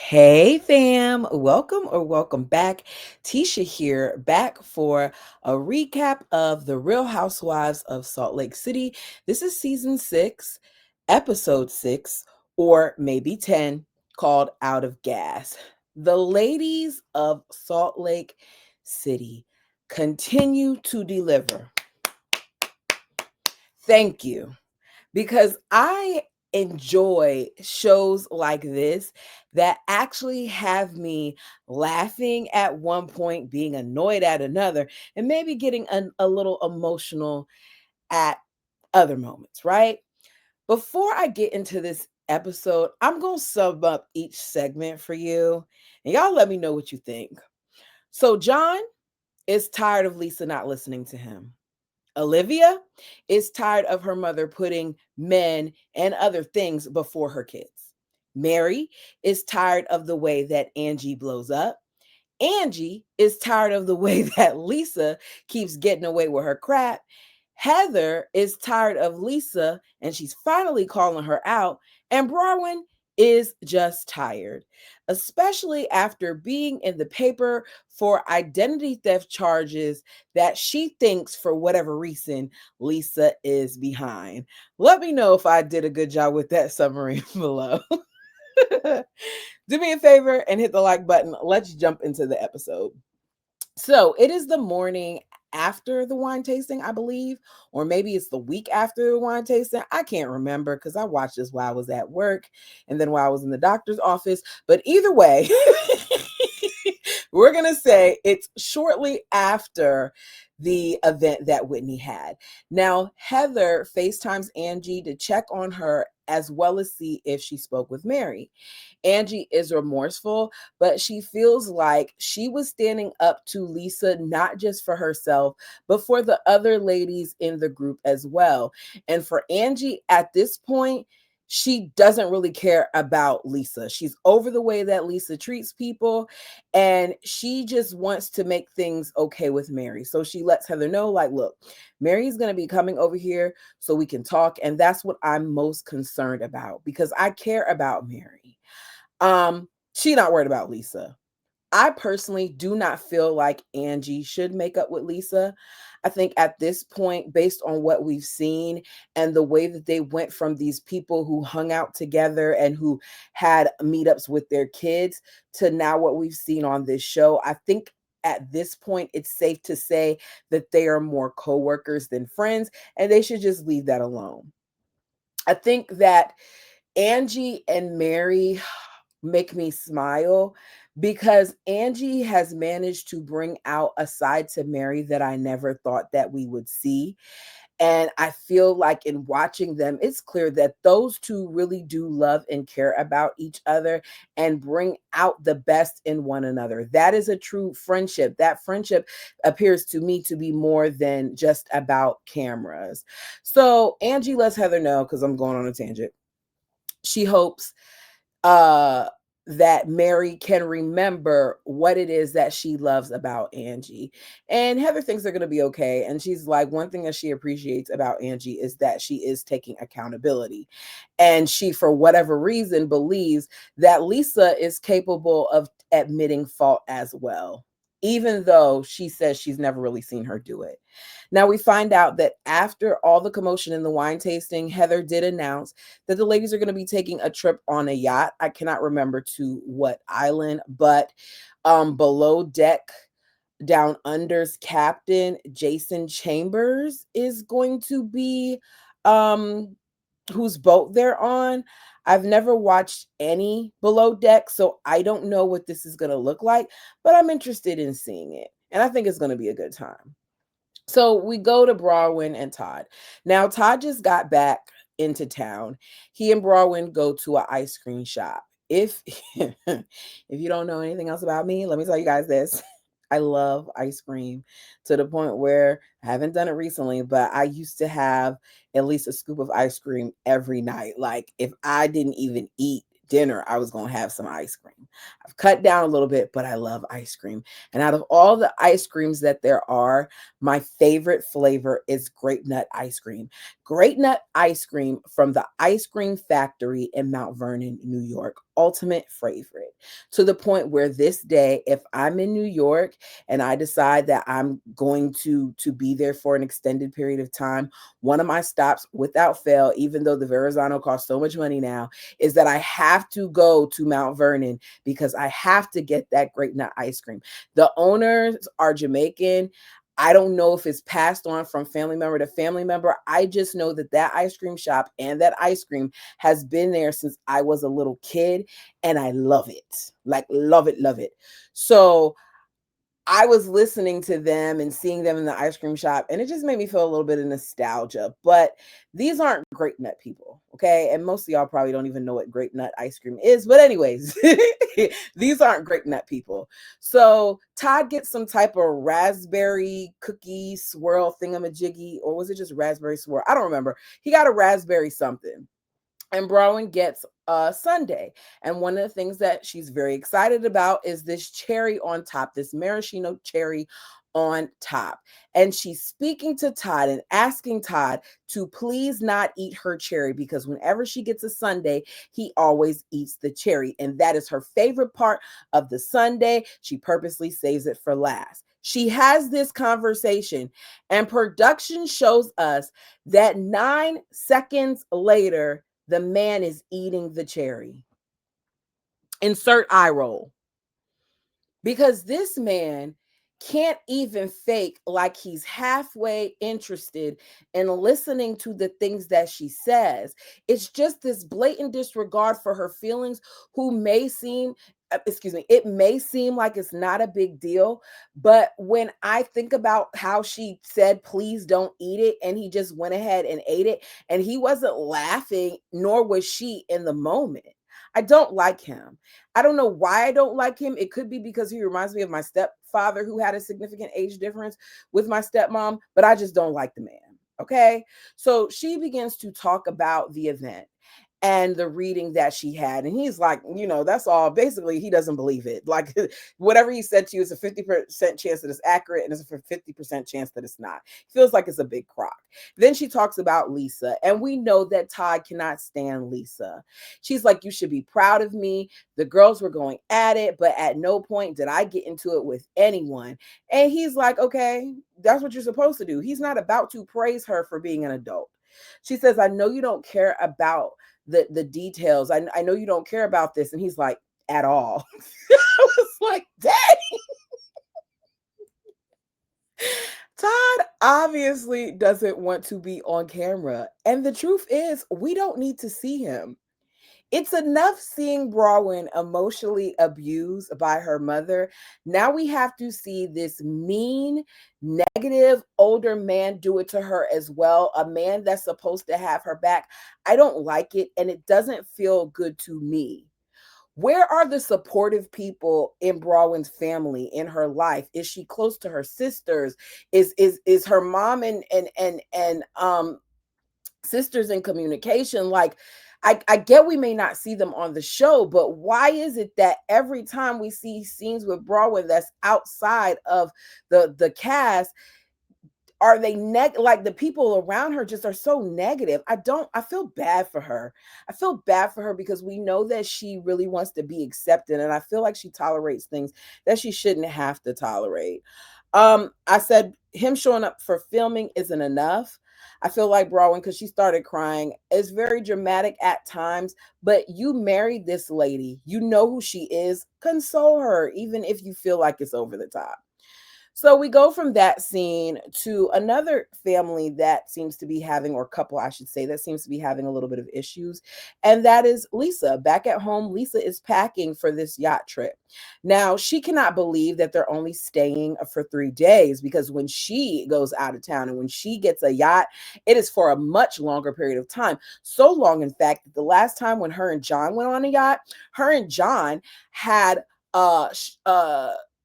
Hey fam, welcome back. Tisha here, back for a recap of The Real Housewives of Salt Lake City. This is season 6, episode 6, or maybe 10, called Out of Gas. The ladies of Salt Lake City continue to deliver. Thank you, because I enjoy shows like this that actually have me laughing at one point, being annoyed at another, and maybe getting a little emotional at other moments, right? Before I get into this episode, I'm going to sum up each segment for you, and y'all let me know what you think. So, John is tired of Lisa not listening to him. Olivia is tired of her mother putting men and other things before her kids. Mary is tired of the way that Angie blows up. Angie is tired of the way that Lisa keeps getting away with her crap. Heather is tired of Lisa and she's finally calling her out. And Bronwyn is just tired, especially after being in the paper for identity theft charges that she thinks, for whatever reason, Lisa is behind. Let me know if I did a good job with that summary below. Do me a favor and hit the like button. Let's jump into the episode. So it is the morning after the wine tasting, I believe, or maybe it's the week after the wine tasting. I can't remember because I watched this while I was at work and then while I was in the doctor's office. But either way, we're going to say it's shortly after the event that Whitney had. Now, Heather FaceTimes Angie to check on her as well as see if she spoke with Mary. Angie is remorseful, but she feels like she was standing up to Lisa, not just for herself, but for the other ladies in the group as well. And for Angie at this point, she doesn't really care about Lisa. She's over the way that Lisa treats people, and she just wants to make things okay with Mary. So she lets Heather know, like, look, Mary's going to be coming over here so we can talk. And that's what I'm most concerned about because I care about Mary. She not worried about Lisa. I personally do not feel like Angie should make up with Lisa. I think at this point, based on what we've seen and the way that they went from these people who hung out together and who had meetups with their kids to now what we've seen on this show, I think at this point, it's safe to say that they are more coworkers than friends, and they should just leave that alone. I think that Angie and Mary make me smile because Angie has managed to bring out a side to Mary that I never thought that we would see. And I feel like in watching them, it's clear that those two really do love and care about each other and bring out the best in one another. That is a true friendship. That friendship appears to me to be more than just about cameras. So Angie lets Heather know, because I'm going on a tangent. She hopes uh that Mary can remember what it is that she loves about Angie. And Heather thinks they're going to be okay. And she's like, one thing that she appreciates about Angie is that she is taking accountability. And she, for whatever reason, believes that Lisa is capable of admitting fault as well, even though she says she's never really seen her do it. Now we find out that after all the commotion in the wine tasting, Heather did announce that the ladies are going to be taking a trip on a yacht. I cannot remember to what island, but below deck down under's captain Jason Chambers is going to be whose boat they're on. I've never watched any below deck, so I don't know what this is going to look like, but I'm interested in seeing it. And I think it's going to be a good time. So we go to Bronwyn and Todd. Now, Todd just got back into town. He and Bronwyn go to an ice cream shop. If if you don't know anything else about me, let me tell you guys this. I love ice cream to the point where I haven't done it recently, but I used to have at least a scoop of ice cream every night. Like if I didn't even eat dinner, I was going to have some ice cream. I've cut down a little bit, but I love ice cream. And out of all the ice creams that there are, my favorite flavor is grape nut ice cream. Grape nut ice cream from the Ice Cream Factory in Mount Vernon, New York. ultimate favorite, to the point where this day, if I'm in New York and I decide that I'm going to be there for an extended period of time, one of my stops without fail, even though the Verrazano costs so much money now, is that I have to go to Mount Vernon because I have to get that grape nut ice cream. The owners are Jamaican. I don't know if it's passed on from family member to family member. I just know that that ice cream shop and that ice cream has been there since I was a little kid, and I love it. Like, love it, love it. So I was listening to them and seeing them in the ice cream shop, and it just made me feel a little bit of nostalgia. But these aren't grape nut people, okay? And most of y'all probably don't even know what grape nut ice cream is. But, anyways, these aren't grape nut people. So Todd gets some type of raspberry cookie swirl thingamajiggy, or was it just raspberry swirl? I don't remember. He got a raspberry something, and Bronwyn gets a sundae. And one of the things that she's very excited about is this cherry on top, this maraschino cherry on top. And she's speaking to Todd and asking Todd to please not eat her cherry, because whenever she gets a sundae, he always eats the cherry. And that is her favorite part of the sundae. She purposely saves it for last. She has this conversation, and production shows us that 9 seconds later, the man is eating the cherry. Insert eye roll. Because this man can't even fake like he's halfway interested in listening to the things that she says. It's just this blatant disregard for her feelings, who may seem, it may seem like it's not a big deal, but when I think about how she said, please don't eat it, and he just went ahead and ate it, and he wasn't laughing, nor was she in the moment. I don't like him. I don't know why I don't like him. It could be because he reminds me of my stepfather, who had a significant age difference with my stepmom, but I just don't like the man. Okay. So she begins to talk about the event and the reading that she had. And he's like, that's all. Basically, he doesn't believe it. Like, whatever he said to you is a 50% chance that it's accurate, and it's a 50% chance that it's not. Feels like it's a big crock. Then she talks about Lisa, and we know that Todd cannot stand Lisa. She's like, you should be proud of me. The girls were going at it, but at no point did I get into it with anyone. And he's like, okay, that's what you're supposed to do. He's not about to praise her for being an adult. She says, I know you don't care about the details. I know you don't care about this. And he's like, at all. I was like, dang. Todd obviously doesn't want to be on camera. And the truth is, we don't need to see him. It's enough seeing Bronwyn emotionally abused by her mother. Now we have to see this mean, negative older man do it to her as well. A man that's supposed to have her back. I don't like it, and it doesn't feel good to me. Where are the supportive people in Bronwyn's family, in her life? Is she close to her sisters? Is her mom and sisters in communication? Like, I get we may not see them on the show, but why is it that every time we see scenes with Bronwyn that's outside of the cast, are they like the people around her just are so negative? I feel bad for her. I feel bad for her because we know that she really wants to be accepted, and I feel like she tolerates things that she shouldn't have to tolerate. I said him showing up for filming isn't enough. I feel like Bronwyn, because she started crying, is very dramatic at times, but you married this lady. You know who she is. Console her, even if you feel like it's over the top. So we go from that scene to another family that seems to be having, or couple, I should say, that seems to be having a little bit of issues. And that is Lisa. Back at home, Lisa is packing for this yacht trip. Now, she cannot believe that they're only staying for 3 days, because when she goes out of town and when she gets a yacht, it is for a much longer period of time. So long, in fact, that the last time when her and John went on a yacht, her and John had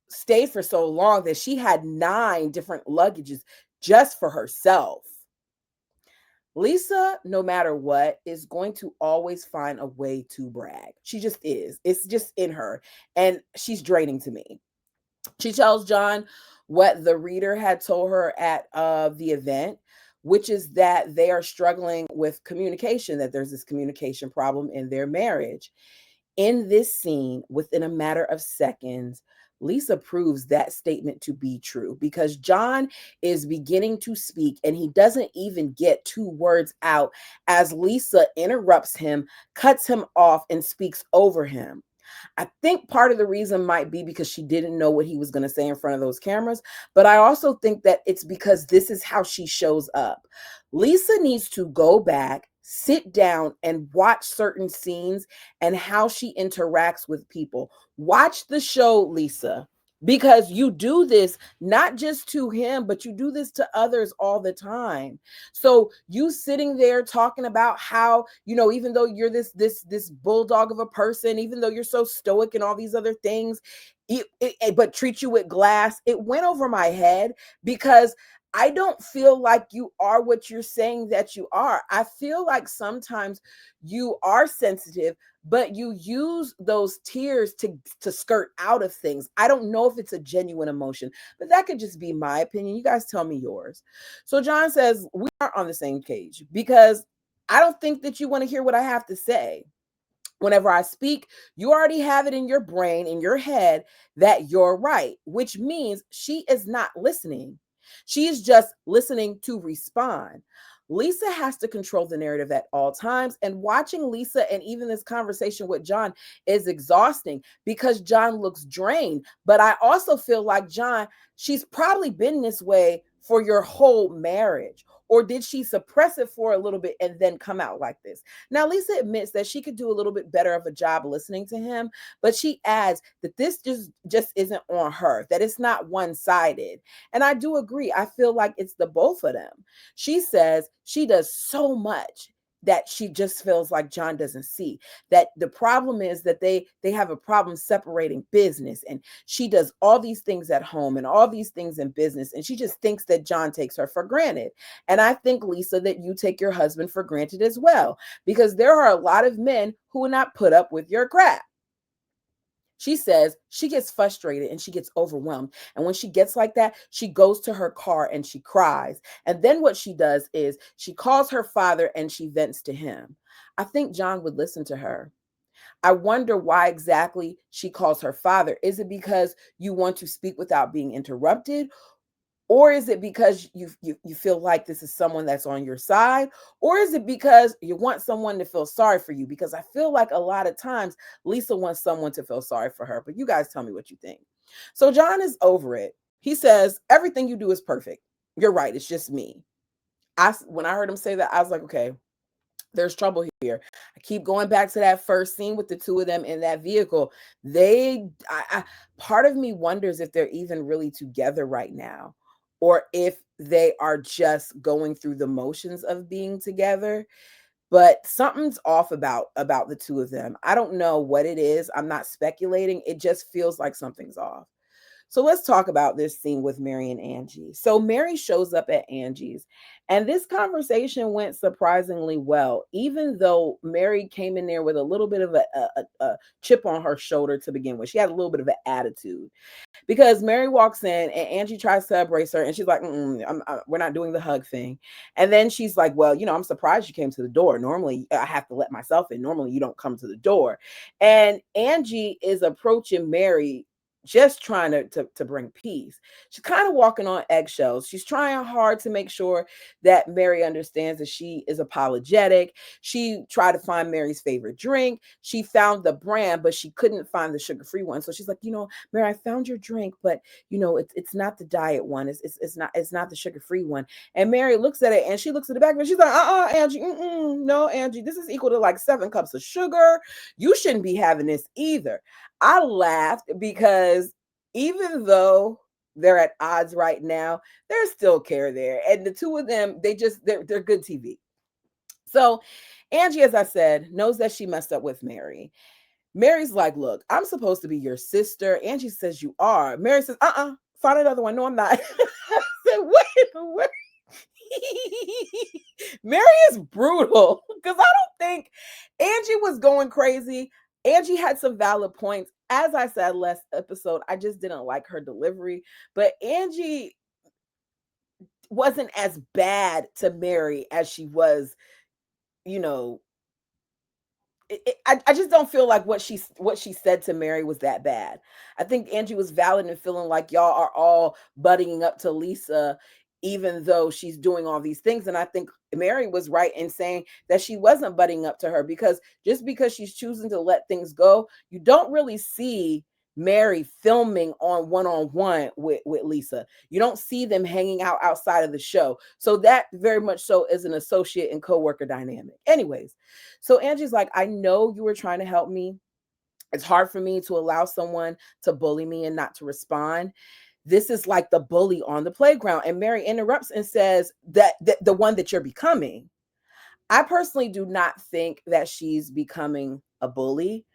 stayed for so long that she had 9 different luggages just for herself. Lisa, no matter what, is going to always find a way to brag. She just is. It's just in her. And she's draining to me. She tells John what the reader had told her at the event, which is that they are struggling with communication, that there's this communication problem in their marriage. In this scene, within a matter of seconds, Lisa proves that statement to be true because John is beginning to speak and he doesn't even get two words out as Lisa interrupts him, cuts him off, and speaks over him. I think part of the reason might be because she didn't know what he was going to say in front of those cameras, but I also think that it's because this is how she shows up. Lisa needs to go back, sit down, and watch certain scenes and how she interacts with people. Watch the show, Lisa. Because you do this not just to him, but you do this to others all the time. So you sitting there talking about how, even though you're this bulldog of a person, even though you're so stoic and all these other things, but treat you with glass, it went over my head because I don't feel like you are what you're saying that you are. I feel like sometimes you are sensitive, but you use those tears to skirt out of things. I don't know if it's a genuine emotion, but that could just be my opinion. You guys tell me yours. So John says we are on the same page because I don't think that you want to hear what I have to say. Whenever I speak, you already have it in your brain, in your head, that you're right, which means she is not listening. She is just listening to respond. Lisa has to control the narrative at all times. And watching Lisa and even this conversation with John is exhausting because John looks drained. But I also feel like John, she's probably been this way for your whole marriage. Or did she suppress it for a little bit and then come out like this? Now, Lisa admits that she could do a little bit better of a job listening to him, but she adds that this just isn't on her, that it's not one-sided. And I do agree. I feel like it's the both of them. She says she does so much that she just feels like John doesn't see. That the problem is that they have a problem separating business, and she does all these things at home and all these things in business, and she just thinks that John takes her for granted. And I think, Lisa, that you take your husband for granted as well, because there are a lot of men who will not put up with your crap. She says she gets frustrated and she gets overwhelmed. And when she gets like that, she goes to her car and she cries. And then what she does is she calls her father and she vents to him. I think John would listen to her. I wonder why exactly she calls her father. Is it because you want to speak without being interrupted? Or is it because you feel like this is someone that's on your side? Or is it because you want someone to feel sorry for you? Because I feel like a lot of times Lisa wants someone to feel sorry for her. But you guys tell me what you think. So John is over it. He says, everything you do is perfect. You're right. It's just me. When I heard him say that, I was like, okay, there's trouble here. I keep going back to that first scene with the two of them in that vehicle. Part of me wonders if they're even really together right now, or if they are just going through the motions of being together. But something's off about the two of them. I don't know what it is. I'm not speculating. It just feels like something's off. So let's talk about this scene with Mary and Angie. So Mary shows up at Angie's, and this conversation went surprisingly well, even though Mary came in there with a little bit of a chip on her shoulder to begin with. She had a little bit of an attitude because Mary walks in and Angie tries to embrace her, and she's like, we're not doing the hug thing. And then she's like, well, I'm surprised you came to the door. Normally, I have to let myself in. Normally, you don't come to the door. And Angie is approaching Mary just trying to bring peace. She's kind of walking on eggshells. She's trying hard to make sure that Mary understands that she is apologetic. She tried to find Mary's favorite drink. She found the brand, but she couldn't find the sugar-free one. So she's like, Mary, I found your drink, but it's not the diet one. It's not the sugar-free one. And Mary looks at it and she looks at the back of it. She's like, Angie, no, Angie, this is equal to like 7 cups of sugar. You shouldn't be having this either. I laughed because even though they're at odds right now, there's still care there. And the two of them, they're good TV. So Angie, as I said, knows that she messed up with Mary. Mary's like, look, I'm supposed to be your sister. Angie says you are. Mary says, find another one. No, I'm not. I said, wait. Mary is brutal because I don't think Angie was going crazy. Angie had some valid points. As I said last episode, I just didn't like her delivery, but Angie wasn't as bad to Mary as she was, you know, I just don't feel like what she said to Mary was that bad. I think Angie was valid in feeling like y'all are all buddying up to Lisa, even though she's doing all these things. And I think Mary was right in saying that she wasn't buddying up to her, because just because she's choosing to let things go, you don't really see Mary filming on one with Lisa. You don't see them hanging out outside of the show. So that very much so is an associate and coworker dynamic. Anyways, so Angie's like, I know you were trying to help me. It's hard for me to allow someone to bully me and not to respond. This is like the bully on the playground. And Mary interrupts and says that the one that you're becoming. I personally do not think that she's becoming a bully.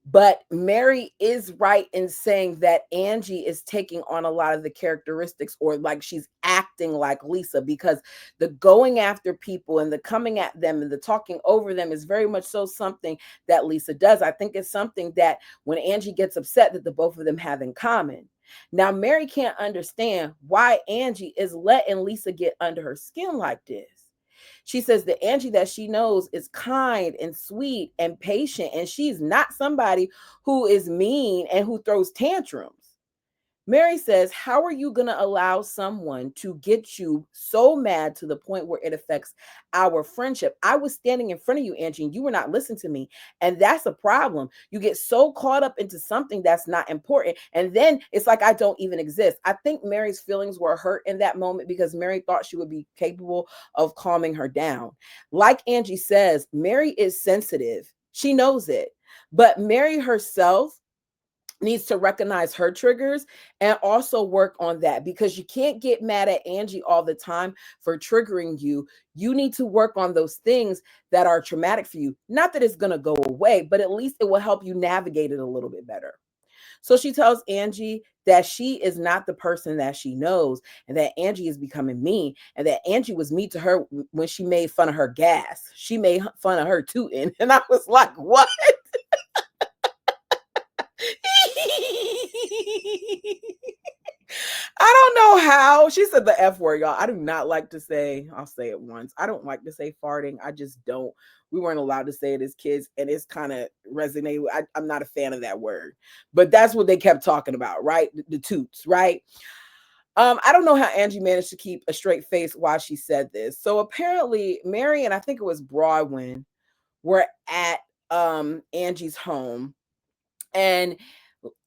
But Mary is right in saying that Angie is taking on a lot of the characteristics, or like she's acting like Lisa, because the going after people and the coming at them and the talking over them is very much so something that Lisa does. I think it's something that when Angie gets upset, that the both of them have in common. Now, Mary can't understand why Angie is letting Lisa get under her skin like this. She says the Angie that she knows is kind and sweet and patient, and she's not somebody who is mean and who throws tantrums. Mary says, how are you going to allow someone to get you so mad to the point where it affects our friendship? I was standing in front of you, Angie, and you were not listening to me. And that's a problem. You get so caught up into something that's not important. And then it's like I don't even exist. I think Mary's feelings were hurt in that moment because Mary thought she would be capable of calming her down. Like Angie says, Mary is sensitive. She knows it. But Mary herself needs to recognize her triggers and also work on that, because you can't get mad at Angie all the time for triggering you. You need to work on those things that are traumatic for you. Not that it's going to go away, but at least it will help you navigate it a little bit better. So she tells Angie that she is not the person that she knows, and that Angie is becoming mean, and that Angie was mean to her when she made fun of her gas. She made fun of her tooting. And I was like, what? I don't know how. She said the F word, y'all. I do not like to say, I'll say it once. I don't like to say farting. I just don't. We weren't allowed to say it as kids, and it's kind of resonated. I'm not a fan of that word. But that's what they kept talking about, right? The toots, right? I don't know how Angie managed to keep a straight face while she said this. So apparently, Mary and I think it was Broadwin were at Angie's home, and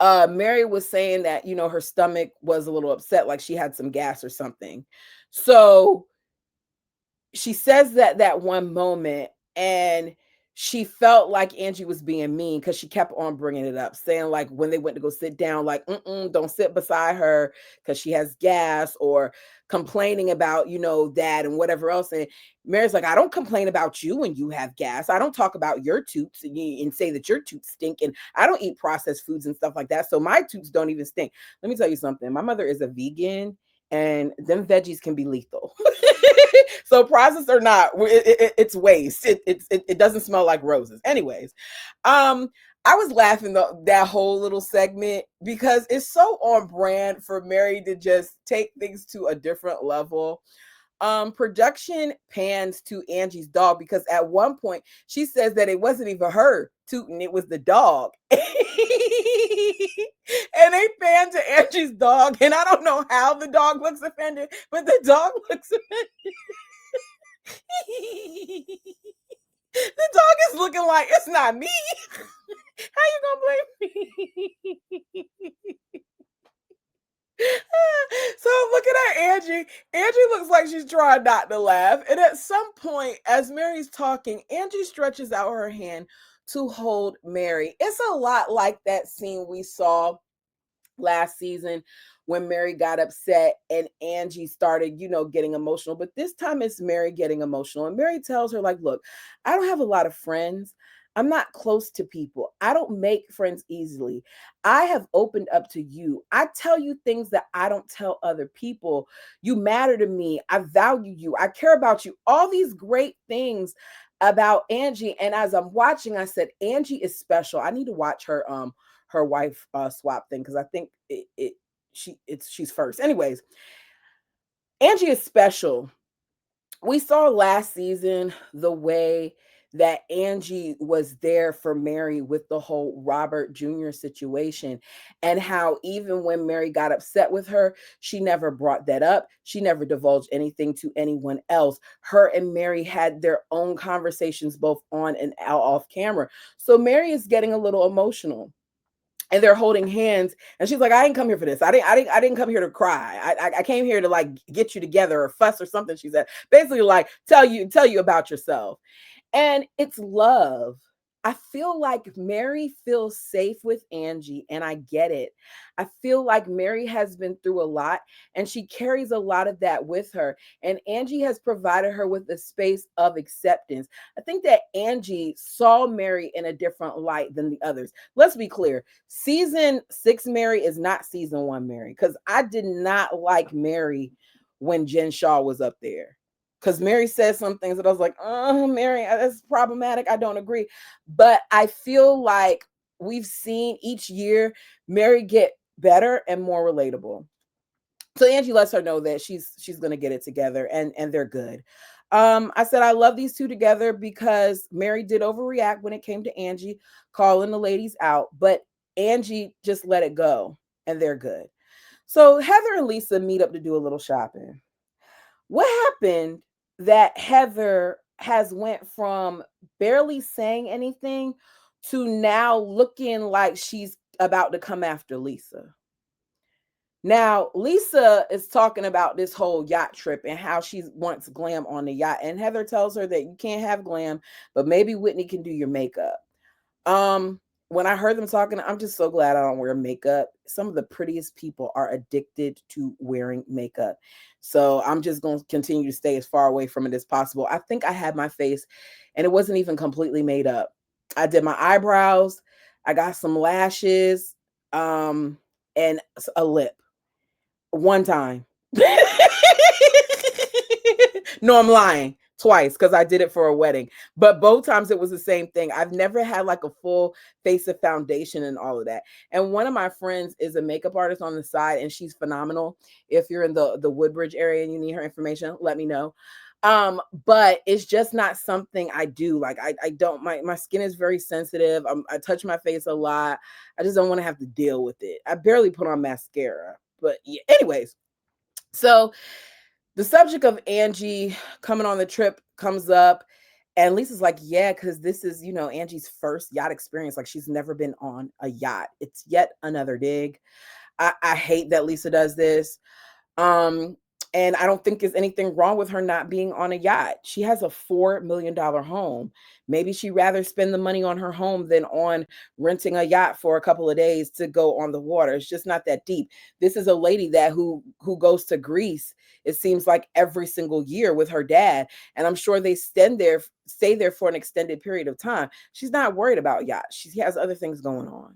Mary was saying that, her stomach was a little upset, like she had some gas or something. So she says that one moment, and she felt like Angie was being mean because she kept on bringing it up, saying like when they went to go sit down, like, don't sit beside her because she has gas, or complaining about, that and whatever else. And Mary's like, I don't complain about you when you have gas. I don't talk about your toots and say that your toots stink. And I don't eat processed foods and stuff like that. So my toots don't even stink. Let me tell you something. My mother is a vegan, and them veggies can be lethal. So processed or not, it's waste. It doesn't smell like roses. Anyways, I was laughing that whole little segment because it's so on brand for Mary to just take things to a different level. Production pans to Angie's dog, because at one point she says that it wasn't even her tooting, it was the dog. And they pan to Angie's dog, and I don't know how the dog looks offended, but the dog looks offended. The dog is looking like, it's not me. How you gonna blame me? So looking at Angie, Angie looks like she's trying not to laugh. And at some point, as Mary's talking, Angie stretches out her hand to hold Mary. It's a lot like that scene we saw last season when Mary got upset and Angie started, getting emotional. But this time it's Mary getting emotional. And Mary tells her, like, look, I don't have a lot of friends. I'm not close to people. I don't make friends easily. I have opened up to you. I tell you things that I don't tell other people. You matter to me. I value you. I care about you. All these great things about Angie. And as I'm watching, I said, Angie is special. I need to watch her wife swap thing, because I think she's first. Anyways, Angie is special. We saw last season the way that Angie was there for Mary with the whole Robert Jr. situation, and how even when Mary got upset with her, she never brought that up. She never divulged anything to anyone else. Her and Mary had their own conversations, both on and out off camera. So Mary is getting a little emotional, and they're holding hands, and she's like, I didn't come here for this. I didn't come here to cry. I came here to like get you together or fuss or something. She said, basically like tell you about yourself. And it's love. I feel like Mary feels safe with Angie, and I get it. I feel like Mary has been through a lot, and she carries a lot of that with her. And Angie has provided her with a space of acceptance. I think that Angie saw Mary in a different light than the others. Let's be clear, season 6 Mary is not season 1 Mary, because I did not like Mary when Jen Shaw was up there, because Mary said some things that I was like, oh, Mary, that's problematic. I don't agree. But I feel like we've seen each year Mary get better and more relatable. So Angie lets her know that she's gonna get it together, and they're good. I said I love these two together because Mary did overreact when it came to Angie calling the ladies out, but Angie just let it go, and they're good. So Heather and Lisa meet up to do a little shopping. What happened that Heather has went from barely saying anything to now looking like she's about to come after Lisa? Now, Lisa is talking about this whole yacht trip and how she wants glam on the yacht. And Heather tells her that you can't have glam, but maybe Whitney can do your makeup. Um, when I heard them talking, I'm just so glad I don't wear makeup. Some of the prettiest people are addicted to wearing makeup. So I'm just going to continue to stay as far away from it as possible. I think I had my face and it wasn't even completely made up. I did my eyebrows, I got some lashes, um, and a lip one time. No, I'm lying. Twice, because I did it for a wedding. But both times it was the same thing. I've never had like a full face of foundation and all of that. And one of my friends is a makeup artist on the side, and she's phenomenal. If you're in the Woodbridge area and you need her information, let me know. But it's just not something I do. Like I don't, my skin is very sensitive. I touch my face a lot. I just don't want to have to deal with it. I barely put on mascara. But yeah, anyways, so the subject of Angie coming on the trip comes up, and Lisa's like, yeah, because this is, Angie's first yacht experience. Like, she's never been on a yacht. It's yet another dig. I hate that Lisa does this. Um, and I don't think there's anything wrong with her not being on a yacht. She has a $4 million home. Maybe she'd rather spend the money on her home than on renting a yacht for a couple of days to go on the water. It's just not that deep. This is a lady that who goes to Greece, it seems like every single year with her dad. And I'm sure they stay there for an extended period of time. She's not worried about yachts. She has other things going on.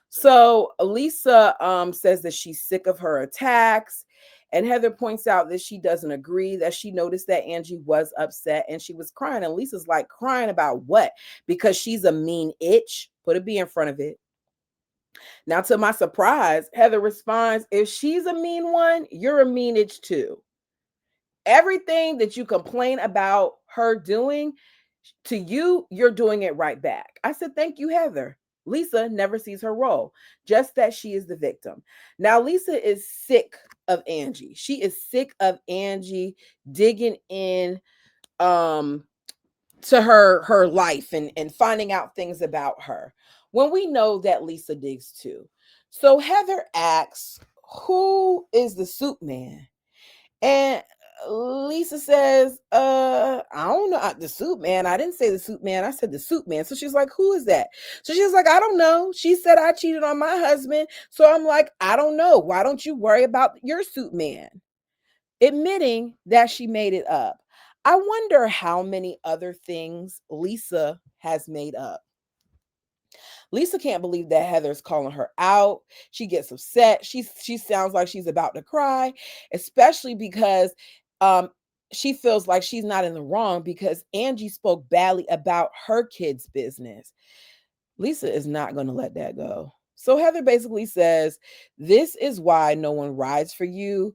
So Lisa says that she's sick of her attacks. And Heather points out that she doesn't agree, that she noticed that Angie was upset and she was crying. And Lisa's like, crying about what? Because she's a mean itch. Put a B in front of it. Now, to my surprise, Heather responds, if she's a mean one, you're a mean itch too. Everything that you complain about her doing, to you, you're doing it right back. I said, thank you, Heather. Lisa never sees her role, just that she is the victim. Now, Lisa is sick of Angie. She is sick of Angie digging in um to her life and finding out things about her, when we know that Lisa digs too. So Heather asks, who is the soup man? And Lisa says, I don't know. The soup man. I didn't say the soup man. I said the soup man. So she's like, who is that? So she's like, I don't know. She said I cheated on my husband. So I'm like, I don't know. Why don't you worry about your soup man? Admitting that she made it up. I wonder how many other things Lisa has made up. Lisa can't believe that Heather's calling her out. She gets upset. She sounds like she's about to cry, especially because um she feels like she's not in the wrong because Angie spoke badly about her kids' business. Lisa is not going to let that go. So Heather basically says, this is why no one rides for you.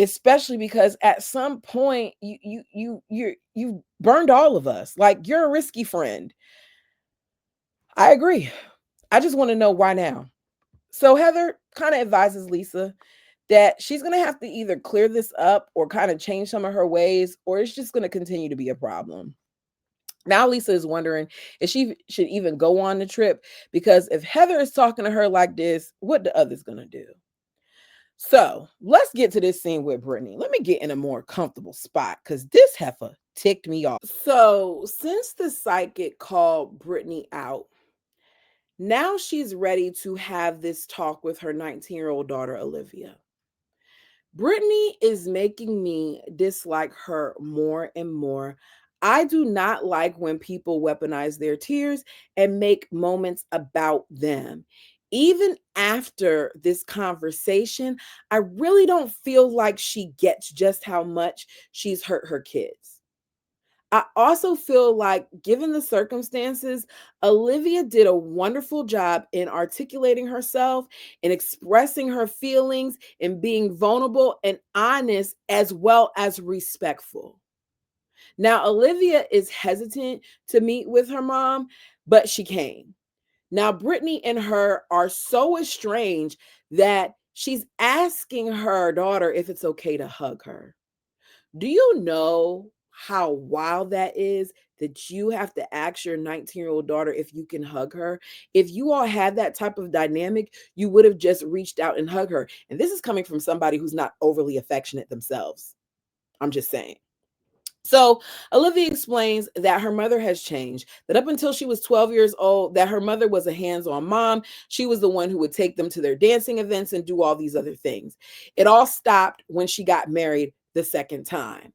especially because at some point you burned all of us. Like, you're a risky friend. I agree. I just want to know why now. So Heather kind of advises Lisa that she's going to have to either clear this up or kind of change some of her ways, or it's just going to continue to be a problem. Now Lisa is wondering if she should even go on the trip, because if Heather is talking to her like this, what the others going to do? So let's get to this scene with Brittany. Let me get in a more comfortable spot because this heifer ticked me off. So since the psychic called Brittany out, now she's ready to have this talk with her 19-year-old daughter, Olivia. Brittany is making me dislike her more and more. I do not like when people weaponize their tears and make moments about them. Even after this conversation, I really don't feel like she gets just how much she's hurt her kids. I also feel like, given the circumstances, Olivia did a wonderful job in articulating herself, in expressing her feelings, in being vulnerable and honest, as well as respectful. Now, Olivia is hesitant to meet with her mom, but she came. Now, Brittany and her are so estranged that she's asking her daughter if it's okay to hug her. Do you know how wild that is? That you have to ask your 19-year-old daughter if you can hug her. If you all had that type of dynamic, you would have just reached out and hugged her. And this is coming from somebody who's not overly affectionate themselves. I'm just saying. So Olivia explains that her mother has changed, that up until she was 12 years old, that her mother was a hands-on mom. She was the one who would take them to their dancing events and do all these other things. It all stopped when she got married the second time.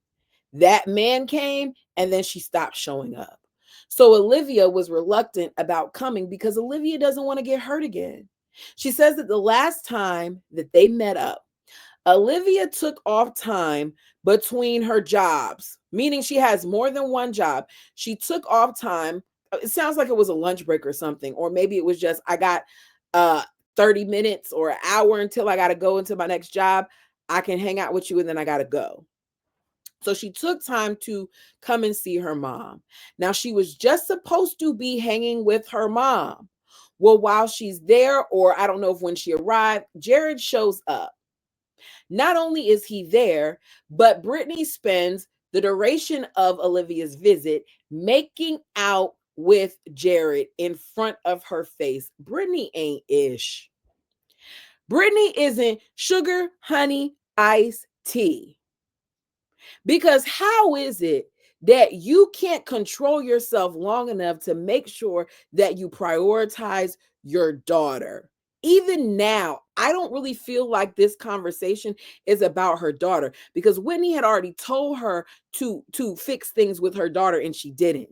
That man came and then she stopped showing up. So Olivia was reluctant about coming because Olivia doesn't want to get hurt again. She says that the last time that they met up, Olivia took off time between her jobs, meaning she has more than one job. She took off time. It sounds like it was a lunch break or something, or maybe it was just, I got uh 30 minutes or an hour until I got to go into my next job. I can hang out with you and then I got to go. So she took time to come and see her mom. Now, she was just supposed to be hanging with her mom. Well, while she's there, or I don't know if when she arrived, Jared shows up. Not only is he there, but Brittany spends the duration of Olivia's visit making out with Jared in front of her face. Brittany ain't ish. Brittany isn't sugar, honey, ice, tea. Because how is it that you can't control yourself long enough to make sure that you prioritize your daughter? Even now, I don't really feel like this conversation is about her daughter, because Whitney had already told her to fix things with her daughter and she didn't.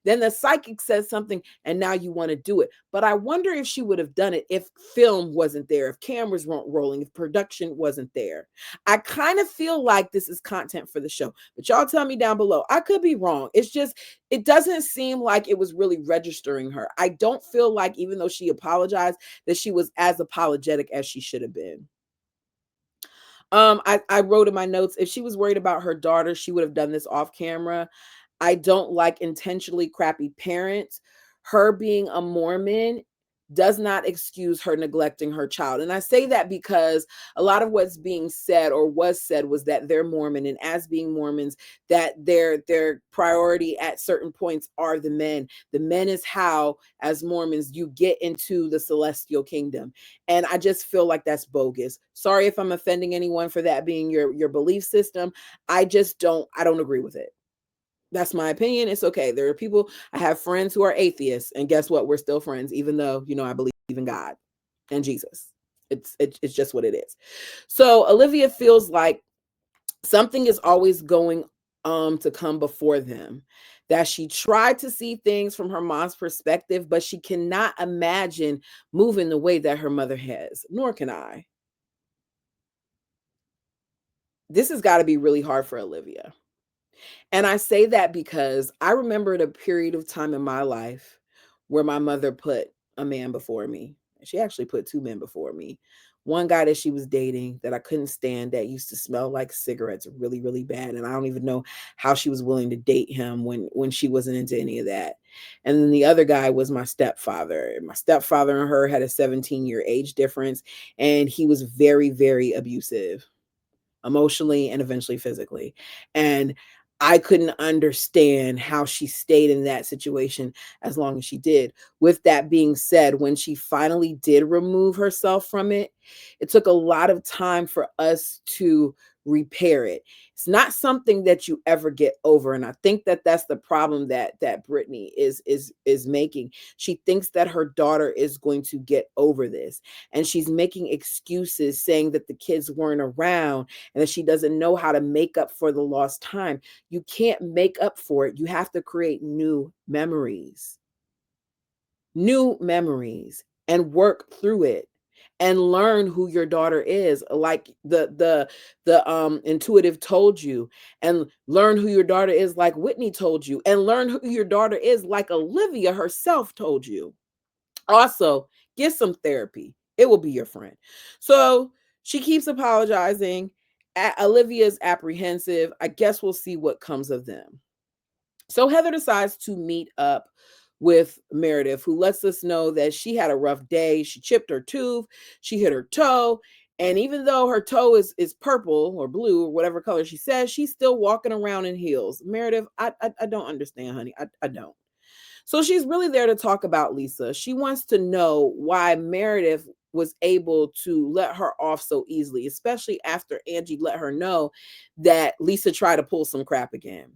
Then the psychic says something and now you want to do it. But I wonder if she would have done it if film wasn't there, if cameras weren't rolling, if production wasn't there. I kind of feel like this is content for the show, but y'all tell me down below. I could be wrong. It's just, it doesn't seem like it was really registering her. I don't feel like, even though she apologized, that she was as apologetic as she should have been. I wrote in my notes, if she was worried about her daughter, she would have done this off camera. I don't like intentionally crappy parents. Her being a Mormon does not excuse her neglecting her child. And I say that because a lot of what's being said or was said was that they're Mormon, and as being Mormons, that their priority at certain points are the men. The men is how, as Mormons, you get into the celestial kingdom. And I just feel like that's bogus. Sorry if I'm offending anyone for that being your belief system. I don't agree with it. That's my opinion. It's okay. There are people, I have friends who are atheists, and guess what? We're still friends, even though, I believe in God and Jesus. It's just what it is. So Olivia feels like something is always going to come before them. That she tried to see things from her mom's perspective, but she cannot imagine moving the way that her mother has, nor can I. This has got to be really hard for Olivia. And I say that because I remembered a period of time in my life where my mother put a man before me. She actually put two men before me. One guy that she was dating that I couldn't stand that used to smell like cigarettes really, really bad. And I don't even know how she was willing to date him when she wasn't into any of that. And then the other guy was my stepfather. My stepfather and her had a 17-year age difference, and he was very, very abusive emotionally and eventually physically. And I couldn't understand how she stayed in that situation as long as she did. With that being said, when she finally did remove herself from it, it took a lot of time for us to repair it. It's not something that you ever get over, and I think that that's the problem that Brittany is making. She thinks that her daughter is going to get over this, and she's making excuses saying that the kids weren't around and that she doesn't know how to make up for the lost time. You can't make up for it. You have to create new memories and work through it and learn who your daughter is, like the intuitive told you, and learn who your daughter is like Whitney told you, and learn who your daughter is like Olivia herself told you. Also, get some therapy. It will be your friend. So she keeps apologizing. Olivia's apprehensive. I guess we'll see what comes of them. So Heather decides to meet up with Meredith, who lets us know that she had a rough day. She chipped her tooth, she hit her toe, and even though her toe is purple or blue or whatever color she says, she's still walking around in heels. Meredith, I don't understand, honey. I don't. So she's really there to talk about Lisa. She wants to know why Meredith was able to let her off so easily, especially after Angie let her know that Lisa tried to pull some crap again.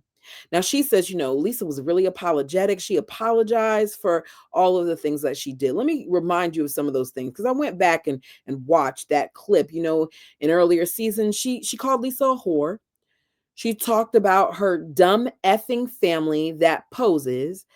Now she says, Lisa was really apologetic. She apologized for all of the things that she did. Let me remind you of some of those things because I went back and watched that clip. In earlier seasons, she called Lisa a whore. She talked about her dumb effing family that poses.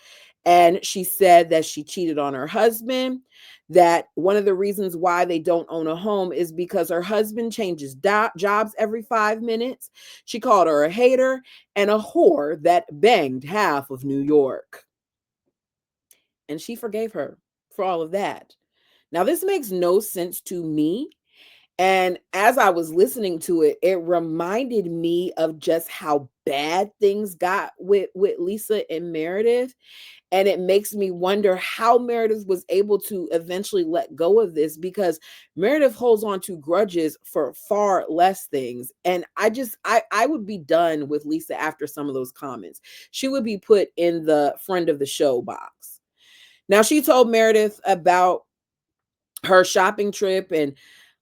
And she said that she cheated on her husband, that one of the reasons why they don't own a home is because her husband changes jobs every 5 minutes. She called her a hater and a whore that banged half of New York. And she forgave her for all of that. Now, this makes no sense to me. And as I was listening to it, it reminded me of just how bad things got with Lisa and Meredith. And it makes me wonder how Meredith was able to eventually let go of this, because Meredith holds on to grudges for far less things. And I would be done with Lisa after some of those comments. She would be put in the friend of the show box. Now, she told Meredith about her shopping trip and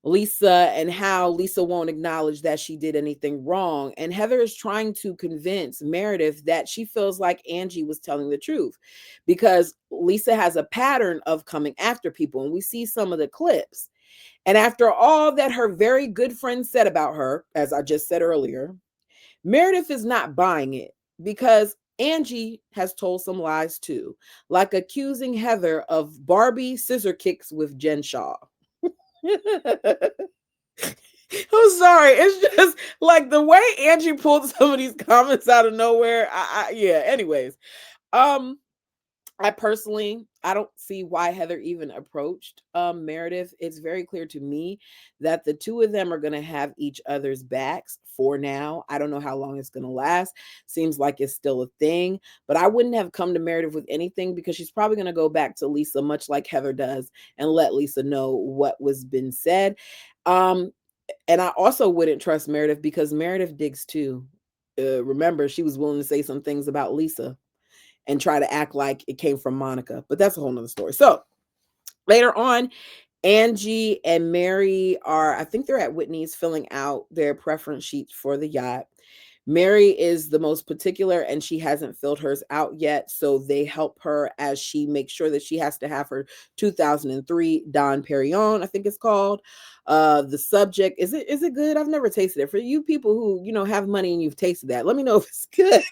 Lisa, and how Lisa won't acknowledge that she did anything wrong. And Heather is trying to convince Meredith that she feels like Angie was telling the truth, because Lisa has a pattern of coming after people. And we see some of the clips. And after all that her very good friend said about her, as I just said earlier, Meredith is not buying it, because Angie has told some lies too, like accusing Heather of Barbie scissor kicks with Jen Shaw. I'm sorry. It's just like the way Angie pulled some of these comments out of nowhere. Yeah. Anyways, um, I don't see why Heather even approached Meredith. It's very clear to me that the two of them are going to have each other's backs for now. I don't know how long it's going to last. Seems like it's still a thing, but I wouldn't have come to Meredith with anything, because she's probably going to go back to Lisa, much like Heather does, and let Lisa know what was been said. Um, and I also wouldn't trust Meredith, because Meredith digs too. Remember, she was willing to say some things about Lisa and try to act like it came from Monica, but that's a whole nother story. So later on, Angie and Mary are, I think they're at Whitney's filling out their preference sheets for the yacht. Mary is the most particular, and she hasn't filled hers out yet. So they help her as she makes sure that she has to have her 2003 Don Perignon, I think it's called. The subject, is it good? I've never tasted it. For you people who, have money and you've tasted that, let me know if it's good.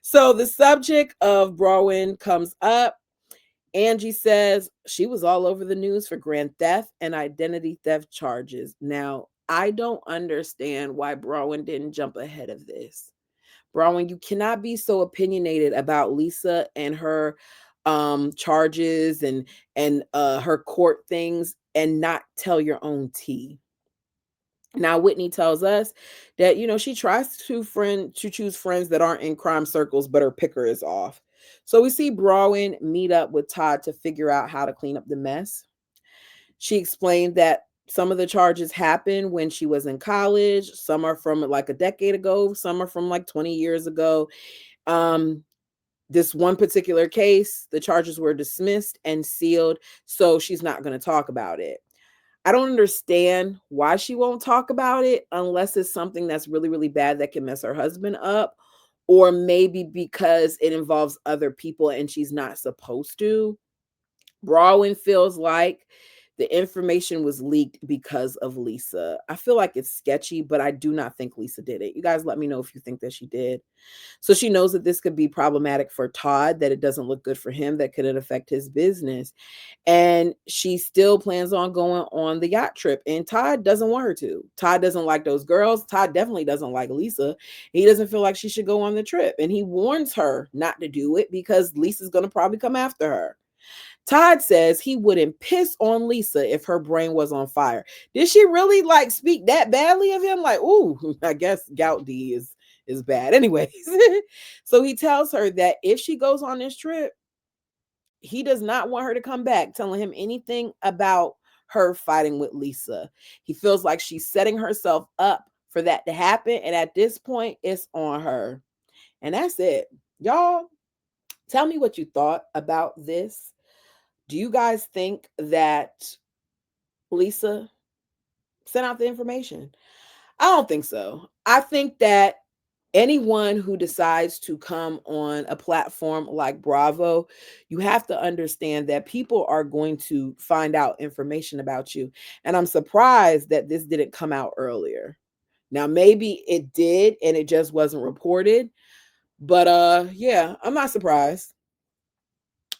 So the subject of Brawin comes up. Angie says she was all over the news for grand theft and identity theft charges. Now, I don't understand why Brawin didn't jump ahead of this. Brawin, you cannot be so opinionated about Lisa and her charges and her court things and not tell your own tea. Now Whitney tells us that she tries to choose friends that aren't in crime circles, but her picker is off. So we see Brawin meet up with Todd to figure out how to clean up the mess. She explained that some of the charges happened when she was in college, some are from like a decade ago, some are from like 20 years ago. Um this one particular case, the charges were dismissed and sealed, so she's not going to talk about it. I don't understand why she won't talk about it unless it's something that's really, really bad that can mess her husband up, or maybe because it involves other people and she's not supposed to. Brawin feels like the information was leaked because of Lisa. I feel like it's sketchy, but I do not think Lisa did it. You guys let me know if you think that she did. So she knows that this could be problematic for Todd, that it doesn't look good for him, that could affect his business. And she still plans on going on the yacht trip. And Todd doesn't want her to. Todd doesn't like those girls. Todd definitely doesn't like Lisa. He doesn't feel like she should go on the trip. And he warns her not to do it because Lisa's going to probably come after her. Todd says he wouldn't piss on Lisa if her brain was on fire. Did she really like speak that badly of him? Like, ooh, I guess gout D is bad. Anyways, so he tells her that if she goes on this trip, he does not want her to come back telling him anything about her fighting with Lisa. He feels like she's setting herself up for that to happen. And at this point, it's on her. And that's it. Y'all, tell me what you thought about this. Do you guys think that Lisa sent out the information? I don't think so. I think that anyone who decides to come on a platform like Bravo, you have to understand that people are going to find out information about you. And I'm surprised that this didn't come out earlier. Now, maybe it did and it just wasn't reported. But yeah, I'm not surprised.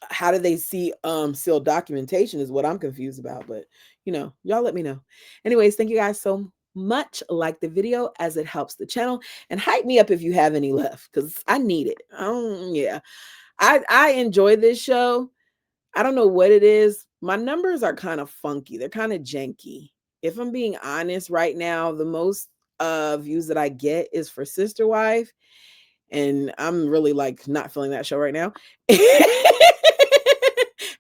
How do they see sealed documentation is what I'm confused about, but y'all let me know. Anyways, thank you guys so much. Like the video as it helps the channel, and hype me up if you have any left because I need it. Yeah, I enjoy this show. I don't know what it is. My numbers are kind of funky. They're kind of janky. If I'm being honest right now, the most views that I get is for Sister Wife, and I'm really like not feeling that show right now.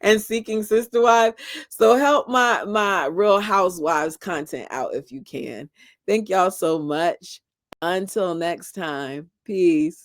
And Seeking Sister Wife. So help my Real Housewives content out if you can. Thank y'all so much. Until next time. Peace.